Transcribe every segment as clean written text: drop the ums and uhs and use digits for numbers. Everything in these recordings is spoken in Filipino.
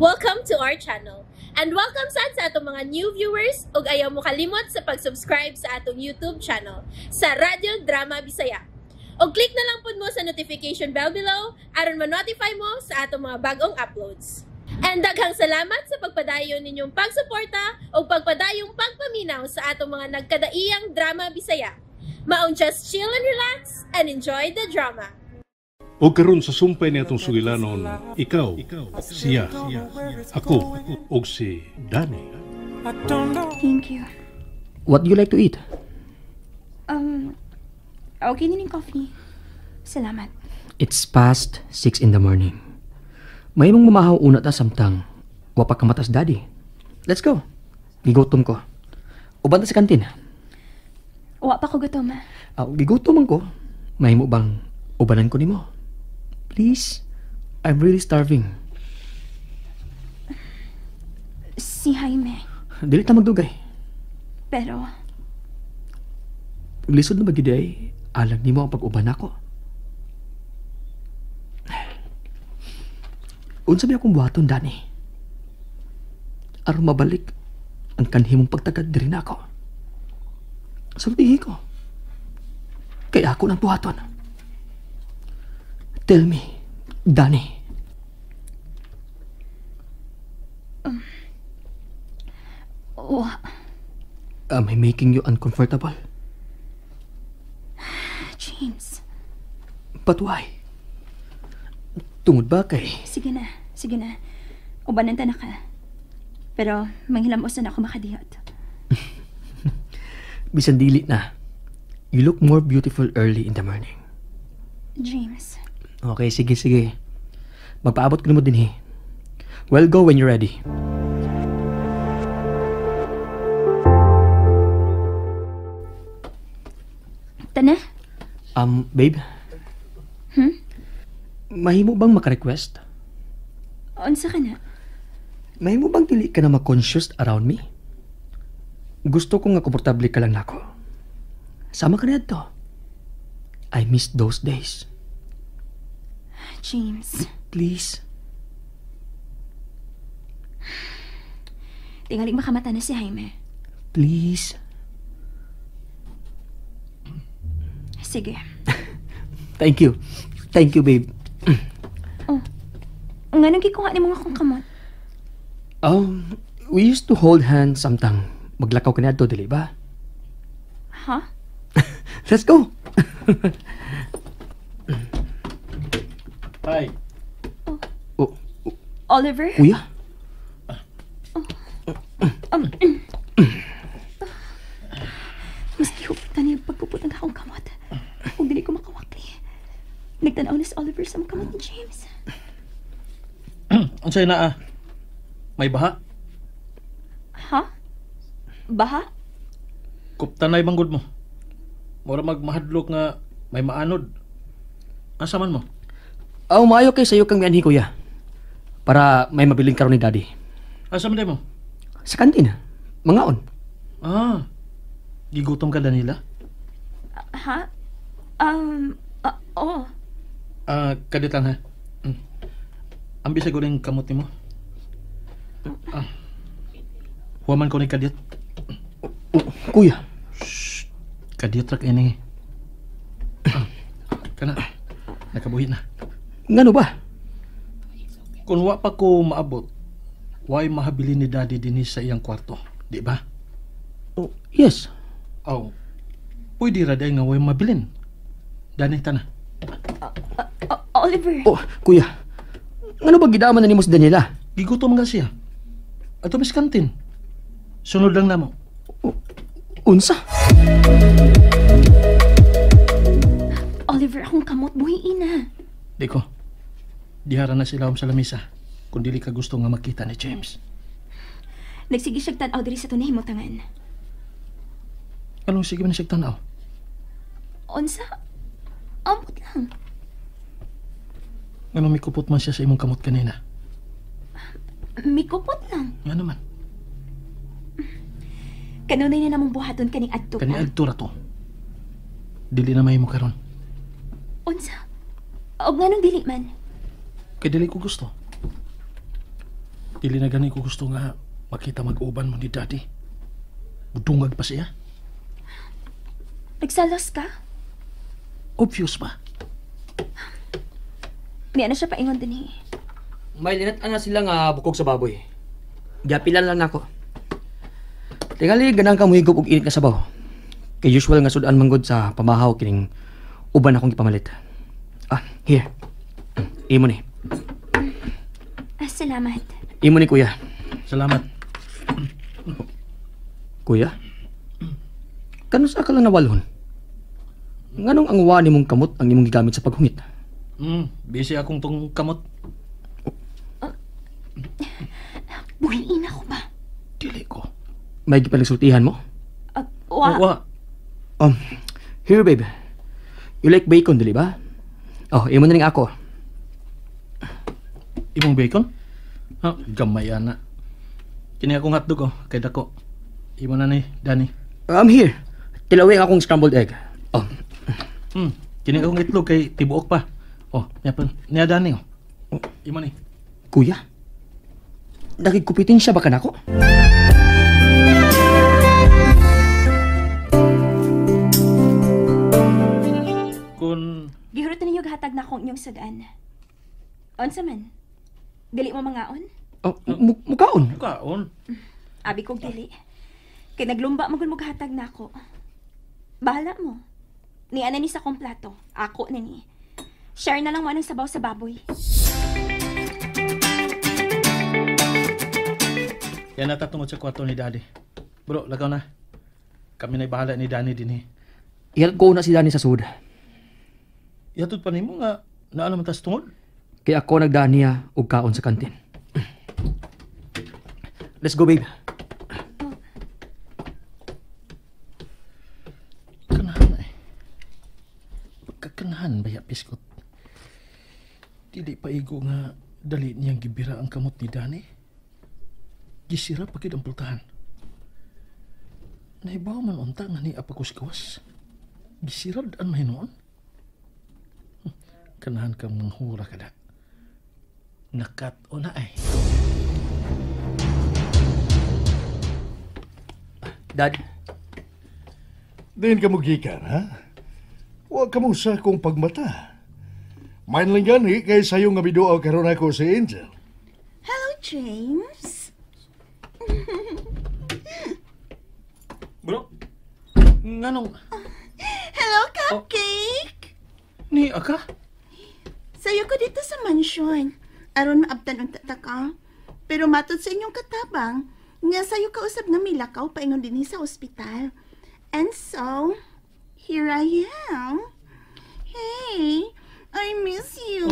Welcome to our channel. And welcome sa atong mga new viewers ug ayaw mo kalimot sa pag-subscribe sa atong YouTube channel sa Radyo Drama Bisaya. O click na lang pud mo sa notification bell below aron ma-notify mo sa atong mga bagong uploads. And daghang salamat sa pagpadayon ninyong pagsuporta o pagpadayong pagpaminaw sa atong mga nagkadaiyang Drama Bisaya. Maong just chill and relax and enjoy the drama. O karon sa sumpay ni atong sugilanon, ikaw, siya, ako, og si Danny. Thank you. What do you like to eat? Okay din yung coffee. Salamat. It's past 6 in the morning. May mong mamahaw una ta samtang wapak kamatas daddy. Let's go. Gigutom ko. Uban ta sa kantin. Wa pa ko gutom. Gigutom man ko. May mo bang ubanan ko nimo? Please. I'm really starving. Si Jaime. Dili ta magdugay. Pero, Lisod na magiday, alag nimo ang pag-uban ako. Unsa may akong buhaton, Danny? Aron mabalik ang kanhimong pagtagad diri na ako. Sultihi ko. Kaya ako nang buhaton. Tell me, Danny. Am I making you uncomfortable? James. But why? Tungod ba kay... Sige na. Ubanan ta na ka. Pero, manghilamos na ako makadiyot. Bisan dili na. You look more beautiful early in the morning. James. Okay, sige. Magpaabot ko mo din Well, go when you're ready. Tana? Babe? Mahimo bang maka-request? Unsa ka na? Mahimo bang dili ka na ma-conscious around me? Gusto ko nga komportable ka lang nako. Sama ka na to. I miss those days. James. Please. Tingaling makamata na si Jaime. Please. Sige. Thank you, babe. Nga nagkikuha ni mga kong kamot. We used to hold hands samtang maglakaw ka na to, dili ba? Huh? Let's go. Hi. Oliver? Kuya? Maski hupitan niya pagpuputang akong kamot. Kung dili ko makawakli. Nagtanaw na si Oliver sa kamot ni James. Unsay naa? May baha? Ha? Baha? Kuptanay banggod mo. Mura magmahadlok nga may maanod. Asa man mo? Maayo kay sayo kang mianhi, kuya. Para may mabiling karon ni daddy. Asa man mo? Sa kantin. Mangaon. Gigutom ka, Danila? Ha? Oo. Kadit lang ha. Ambi sa guling kamot ni mo. Huwaman ko ni kadit. Kuya. Kadit rak ini. Kana. Nakabuhi na. Ngano ba? Kung wa pa ko maabot, why mahabili ni daddy dinhi sa iyang kwarto, di ba? Yes. Pwede ra day nga way mabilin. Dani ta na. Oliver. Kuya. Ngano ba gidaman na nimo sa Daniela? Gigutom nga siya. Ato mis kantin. Sunod lang namo. Unsa? Oliver, akong kamot buhiin na. Di ko. Dihara na sila sa lamisa kung dili ka gusto nga makita ni James. Nagsige siyag tanaw diri sa tunay mo tangan. Anong sige man siya tanaw? Unsa? Amot lang. Ano may kupot man siya sa imong kamot kanina? Mikupot lang. Nga naman. Kanunay na namong buhaton kaning adto. Kani adtura to. Dili na may mo karon. Unsa? Og nganong dili man? Kay dili ko gusto. Dili na gani ko gusto nga makita mag-uban mo ni Daddy. Budungag pa siya. Nagsalas ka? Obvious ba? Niya na siya paingon din eh. May linat-an na sila nga bukog sa baboy. Gapilan lang nako. Tingali ganang ka muhigop og init nga sabaw. Kay usual nga sudan manggod sa pamahaw kining uban akong gipamalit. Here. Imo ni. Salamat. Imo ni kuya. Salamat. Kuya? Kanus ka lang nawalhon? Nganong ang wani mong kamot ang imong gigamit sa paghungit? Busy akong tong kamot. Buhiin ako ba? Dili ko. May gipaligsultihan mo? Wa. Here babe. You like bacon, dili ba? Imo na ning ako. Imong bacon? Gamay ana. Kini akong hotdog kay dako. Imo na ni Danny. I'm here. Tilawin akong scrambled egg. Kini akong itlog kay tibuok pa. Niya Danny. Imo ni. Kuya? Nakikupitin siya ba ka nako? Kun Gihurot ninyo gahatag na akong inyong sudan. Unsa man? Dili mo mangaon? Mukaon. kaon. Abi kong dili. Kay naglumba mo mo gahatag na ako. Bahala mo. Ni ana ni sa kong plato. Ako na ni. Share na lang mo anong sabaw sa baboy. Yan na tungod sa kwarto ni Daddy. Bro, lagaw na. Kami na'y bahala ni Danny din eh. Ihalap ko na si Danny sa sud. Yatod pa nimo nga naala man tas tungod. Kaya ako nagdaan niya og kaon sa kantin. Let's go, babe. Kanahan eh. Pagkakanahan baya piskot. Dili pa igo nga dali niyang gibira ang kamot ni Danny. Gisira pagid ang pultahan. Naibaw man unta nga ni apakus-kawas. Gisirad ang mahinoon. Kanahan kang manghura ka na. Nakat o na ay. Dad, Din ka gikan, ha? Huwag ka mo sa kong pagmata. Main lang gani kay sayo nga biduaw karon ako si Angel. Hello, James. Bro, nganong Hello, Cupcake. ni aka? Sayo ko dito sa mansyon. Aron maabtan ang tataka. Pero matod sa inyong katabang, nga sayo ka usab nga milakaw paingon din sa ospital. And so, here I am. Hey, I miss you.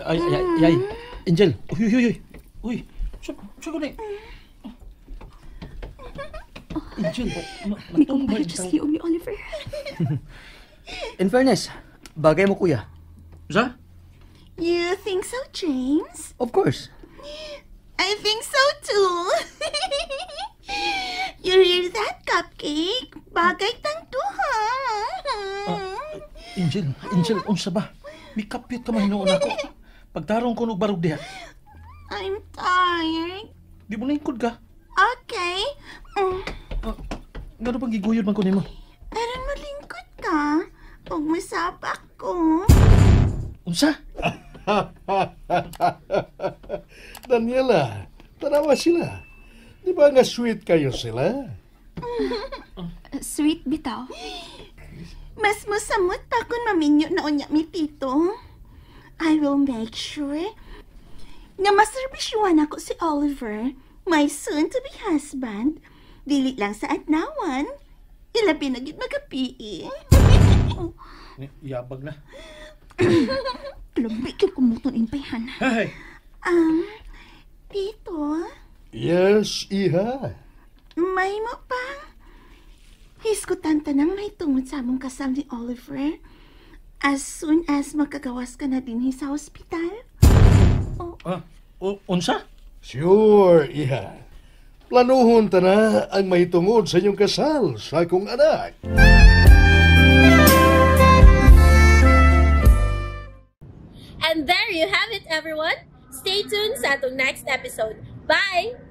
Ay, Angel. Uy. Siya ni. Angel, May kumpara just kay ni Oliver. in fairness, bagay mo kuya. Sa? You think so, James? Of course. I think so too. You hear that, Cupcake? Bagay tang duha. Angel, unsa ba? May kapit ka mahinoon ako. Pagtarong ko ng barog diha. I'm tired. Di mo naingkod ka. Okay. Gano'n pang giguyod man ko nimo? Aron malingkod ka. Huwag masapak ko. Unsa? Daniela, tanawa sila. Di ba nga sweet kayo sila? Sweet bitaw. Mas masamot pa kung maminyo na unya mi tito. I will make sure nga maserbisyuan ako si Oliver, my soon-to-be husband. Dili lang sa adnawan. Ilabi na gid magapi. Yabag na. Labi kay kumuton impayhan. Hey! Tito, Yes, iha. may mo pa. Hiskutan ta nang may tungod sa among kasal ni Oliver. As soon as makagawas ka na din sa ospital. Unsa? Sure, iha. Planuhon ta na ang mahitungod sa inyong kasal sa akong anak. And there you have it, everyone. Stay tuned sa atong next episode. Bye!